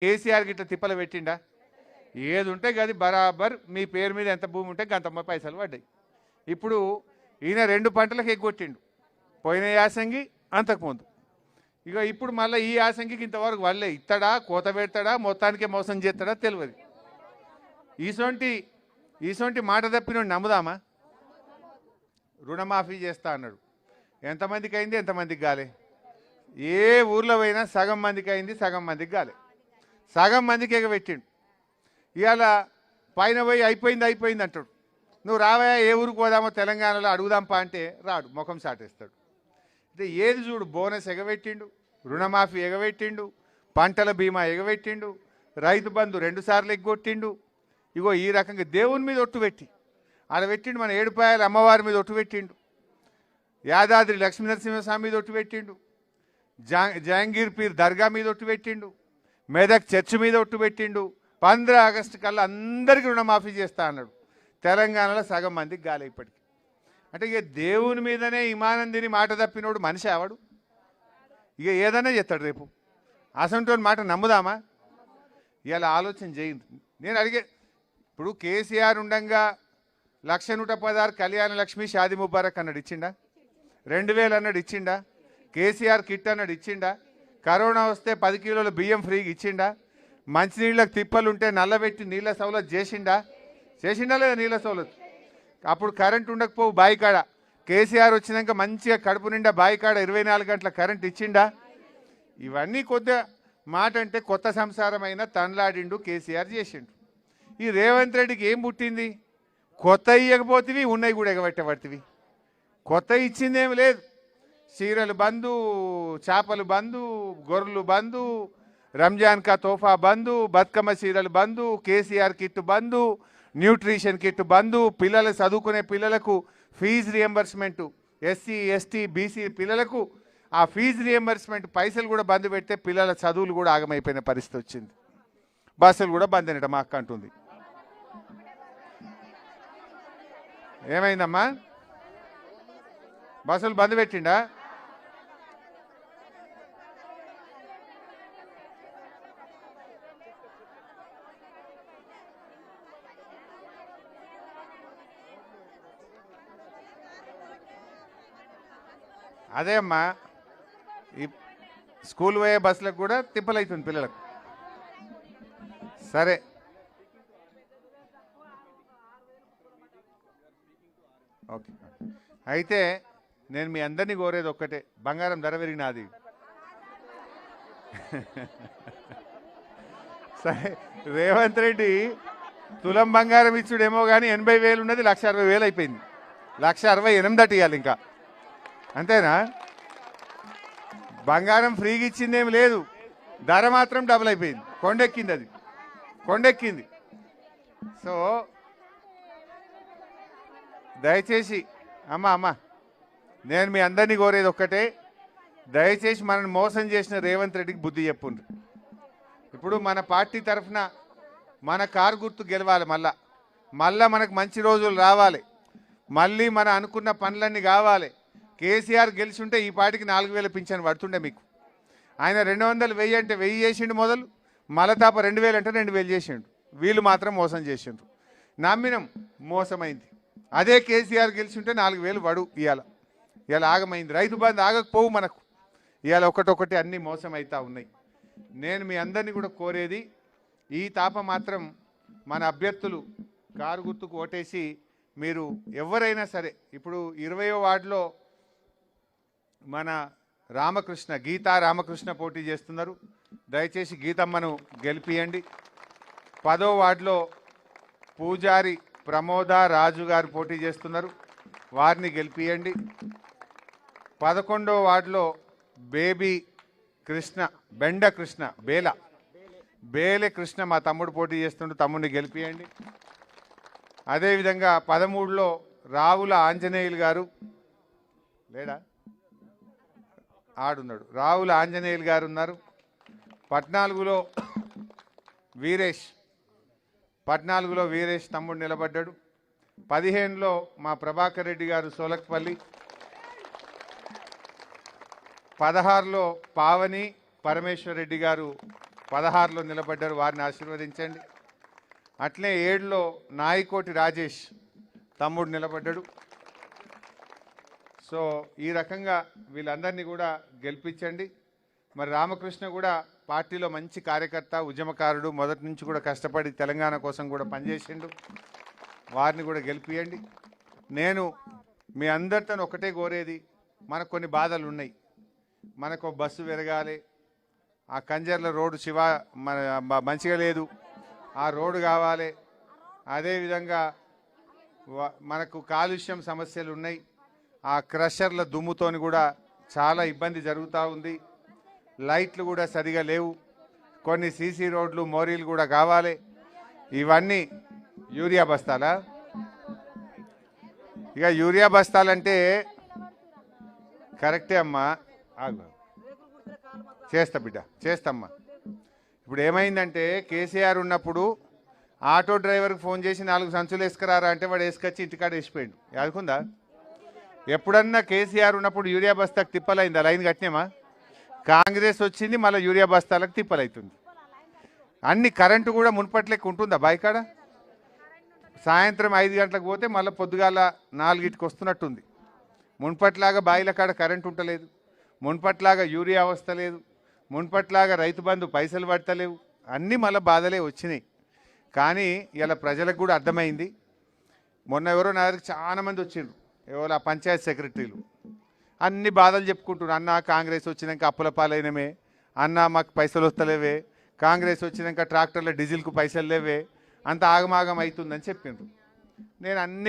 కేసీఆర్ గిట్ల తిప్పలు పెట్టిండా? ఏది ఉంటే గది బరాబర్ మీ పేరు మీద ఎంత భూమి ఉంటే గంతమ్మ పైసలు పడ్డాయి. ఇప్పుడు ఈయన 2 పంటలకు ఎగ్గొట్టిండు, పోయిన యాసంగి అంతకుముందు. ఇక ఇప్పుడు మళ్ళీ ఈ యాసంగికి ఇంతవరకు వాళ్ళే ఇస్తాడా, కోత పెడతాడా, మొత్తానికే మోసం చేస్తాడా తెలియదు. ఈసొంటి మాట తప్పినోడు నమ్ముదామా? రుణమాఫీ చేస్తా అన్నాడు, ఎంతమందికి అయింది, ఎంతమందికి కాలే? ఏ ఊర్లో పోయినా సగం మందికి అయింది, సగం మందికి కాలే. సగం మందికి ఎగబెట్టిండు. ఇవాళ పైన పోయి అయిపోయింది అంటాడు. నువ్వు రావా, ఏ ఊరికి పోదామో తెలంగాణలో అడుగుదాంపా అంటే రాడు, ముఖం సాటేస్తాడు. అంటే ఏది చూడు, బోనస్ ఎగబెట్టిండు, రుణమాఫీ ఎగబెట్టిండు, పంటల బీమా ఎగబెట్టిండు, రైతు బంధు 2 సార్లు ఎగ్గొట్టిండు. ఇగో ఈ రకంగా దేవుని మీద ఒట్టు పెట్టి ఆడ పెట్టిండు. మన ఏడుపాయల అమ్మవారి మీద ఒట్టు పెట్టిండు, యాదాద్రి లక్ష్మీనరసింహస్వామి మీద ఒట్టు పెట్టిండు, జహాంగీర్ పీర్ దర్గా మీద ఒట్టు పెట్టిండు, మెదక్ చర్చ్ మీద ఒట్టు పెట్టిండు. 15 ఆగస్టు కల్లా అందరికీ రుణమాఫీ చేస్తా అన్నాడు. తెలంగాణలో సగం మందికి గాలి ఇప్పటికి. అంటే ఇక దేవుని మీదనే ఇమానందిని మాట తప్పినోడు మనిషి ఆవాడు. ఇక ఏదైనా చేస్తాడు రేపు. అసంటోని మాట నమ్ముదామా? ఇలా ఆలోచన చేయండి. నేను అడిగే, ఇప్పుడు కేసీఆర్ ఉండంగా 1,116 కళ్యాణ లక్ష్మి షాది ముబారక్ అన్నాడు, ఇచ్చిండా? 2,000 అన్నాడు, ఇచ్చిండా? కేసీఆర్ కిట్ అన్నాడు, ఇచ్చిండా? కరోనా వస్తే 10 కిలోల బియ్యం ఫ్రీగా ఇచ్చిండా? మంచినీళ్ళకి తిప్పలు ఉంటే నల్లబెట్టి నీళ్ళ సౌలత్ చేసిండా లేదా? నీళ్ళ సౌలత్ అప్పుడు కరెంట్ ఉండకపోవు బాయికాడ. కేసీఆర్ వచ్చినాక మంచిగా కడుపు నిండా బాయికాడ 24 గంటల కరెంట్ ఇచ్చిండా? ఇవన్నీ కొద్దిగా మాట అంటే కొత్త సంసారమైన తనలాడిండు కేసీఆర్ చేసిండు. ఈ రేవంత్ రెడ్డికి ఏం పుట్టింది? కొత్త ఇయ్యకపోతేవి, ఉన్నాయి కూడా ఎగబెట్టబడితివి. కొత్త ఇచ్చిందేమి లేదు. చీరలు బంధు, చేపలు బంధు, గొర్రెలు బంధు, రంజాన్ కా తోఫా బంధు, బతుకమ్మ చీరలు బంధు, కేసీఆర్ కిట్ బంధు, న్యూట్రిషన్ కిట్ బంధు, పిల్లలు చదువుకునే పిల్లలకు fees reimbursement, SC ST BC పిల్లలకు ఆ ఫీజు రియంబర్స్మెంట్ పైసలు కూడా బంద్ పెడితే పిల్లల చదువులు కూడా ఆగమైపోయిన పరిస్థితి వచ్చింది. బస్సులు కూడా బంద్ అనట మా అక్క అంటుంది. ఏమైందమ్మా? బస్సులు బంద్ పెట్టిండా? అదే అమ్మా, ఈ స్కూల్ పోయే బస్సులకు కూడా తిప్పలవుతుంది పిల్లలకు. సరే, ఓకే. అయితే నేను మీ అందరినీ కోరేది ఒక్కటే, బంగారం ధర పెరిగినది. సరే, రేవంత్ రెడ్డి తులం బంగారం ఇచ్చుడేమో కానీ 80,000 ఉన్నది 1,60,000 అయిపోయింది. 1,68,000 ఇవ్వాలి ఇంకా, అంతేనా? బంగారం ఫ్రీగా ఇచ్చిందేమి లేదు, ధర మాత్రం డబుల్ అయిపోయింది, కొండెక్కింది. అది కొండెక్కింది. సో దయచేసి అమ్మ నేను మీ అందరినీ కోరేది ఒక్కటే, దయచేసి మనల్ని మోసం చేసిన రేవంత్ రెడ్డికి బుద్ధి చెప్పుండ్రు. ఇప్పుడు మన పార్టీ తరఫున మన కారు గుర్తు గెలవాలి, మళ్ళా మనకు మంచి రోజులు రావాలి, మళ్ళీ మన అనుకున్న పనులన్నీ కావాలి. కేసీఆర్ గెలిచి ఉంటే ఈ పార్టీకి 4,000 పింఛన్ పడుతుండే మీకు. ఆయన 200, 1000 అంటే 1000 చేసిండు మొదలు, మలతాప 2,000 అంటే 2,000 చేసిండు. వీళ్ళు మాత్రం మోసం చేసిండ్రు, నమ్మినం, మోసమైంది. అదే కేసీఆర్ గెలిచి ఉంటే 4,000 పడు. ఇవాళ ఆగమైంది. రైతు బంధు ఆగకపోవు మనకు. ఇవాళ ఒకటొకటి అన్నీ మోసం అవుతా ఉన్నాయి. నేను మీ అందరినీ కూడా కోరేది, ఈ తాప మాత్రం మన అభ్యర్థులు కారు గుర్తుకు ఓటేసి మీరు ఎవరైనా సరే, ఇప్పుడు 20వ వార్డులో మన రామకృష్ణ, గీతా రామకృష్ణ పోటీ చేస్తున్నారు. దయచేసి గీతమ్మను గెలిపియండి. 10వ వార్డులో పూజారి ప్రమోద రాజు గారు పోటీ చేస్తున్నారు, వారిని గెలిపియండి. 11వ వార్డులో బేబీ కృష్ణ, బెండ కృష్ణ, బేలె కృష్ణ మా తమ్ముడు పోటీ చేస్తుండే, తమ్ముడిని గెలిపియండి. అదేవిధంగా 13లో రావుల ఆంజనేయులు గారు లేడా, ఆడున్నాడు, రావుల ఆంజనేయులు గారు ఉన్నారు. 14లో వీరేష్ తమ్ముడు నిలబడ్డాడు. 15లో మా ప్రభాకర్ రెడ్డి గారు సోలక్పల్లి. 16లో పావని పరమేశ్వర్ రెడ్డి గారు 16లో నిలబడ్డారు, వారిని ఆశీర్వదించండి. అట్లే 7లో నాయకోటి రాజేష్ తమ్ముడు నిలబడ్డాడు. సో ఈ రకంగా వీళ్ళందరినీ కూడా గెలిపించండి. మరి రామకృష్ణ కూడా పార్టీలో మంచి కార్యకర్త, ఉద్యమకారుడు, మొదటి నుంచి కూడా కష్టపడి తెలంగాణ కోసం కూడా పనిచేసిండు. వారిని కూడా గెలిపియండి. నేను మీ అందరితో ఒకటే కోరేది, మనకు కొన్ని బాధలు ఉన్నాయి. మనకు బస్సు పెరగాలి, ఆ కంజర్ల రోడ్డు మంచిగా లేదు, ఆ రోడ్డు కావాలి. అదేవిధంగా మనకు కాలుష్యం సమస్యలు ఉన్నాయి. ఆ క్రషర్ల దుమ్ముతోని కూడా చాలా ఇబ్బంది జరుగుతూ ఉంది. లైట్లు కూడా సరిగా లేవు. కొన్ని సీసీ రోడ్లు, మోరీలు కూడా కావాలి. ఇవన్నీ యూరియా బస్తాలా? ఇక యూరియా బస్తాలంటే కరెక్టే అమ్మా. చేస్తా బిడ్డ, చేస్తామ్మా. ఇప్పుడు ఏమైందంటే కేసీఆర్ ఉన్నప్పుడు ఆటో డ్రైవర్కి ఫోన్ చేసి 4 సంచులు వేసుకురారా అంటే వాడు వేసుకొచ్చి ఇంటికాడ వేసిపోయాడు. యాదుకుందా? ఎప్పుడన్నా కేసీఆర్ ఉన్నప్పుడు యూరియా బస్తాకు తిప్పలైందా? లైన్ కట్టినామా? కాంగ్రెస్ వచ్చింది, మళ్ళీ యూరియా బస్తాలకు తిప్పలవుతుంది. అన్ని కరెంటు కూడా మున్పట్లెక్క ఉంటుందా బాయికాడ? సాయంత్రం 5 గంటలకు పోతే మళ్ళీ పొద్దుగాల 4కి వస్తున్నట్టుంది. మున్పట్లాగా బాయిల కాడ కరెంటు ఉంటలేదు, మున్పట్లాగా యూరియా వస్తలేదు, మున్పట్లాగా రైతు బంధు పైసలు పడతలేవు. అన్నీ మళ్ళీ బాధలే వచ్చినాయి. కానీ ఇలా ప్రజలకు కూడా అర్థమైంది. మొన్న ఎవరో నా దగ్గరికి చాలామంది వచ్చిండ్రు, ఎవరో ఆ పంచాయత్ సెక్రటరీలు. అన్ని బాధలు చెప్పుకుంటున్నారు. అన్న కాంగ్రెస్ వచ్చినాక అప్పుల పాలైనమే, అన్న మాకు పైసలు వస్తలేవే, కాంగ్రెస్ వచ్చినాక ట్రాక్టర్ల డీజిల్కు పైసలు లేవే, అంత ఆగమాగం అవుతుందని చెప్పిండ్రు. నేను అన్ని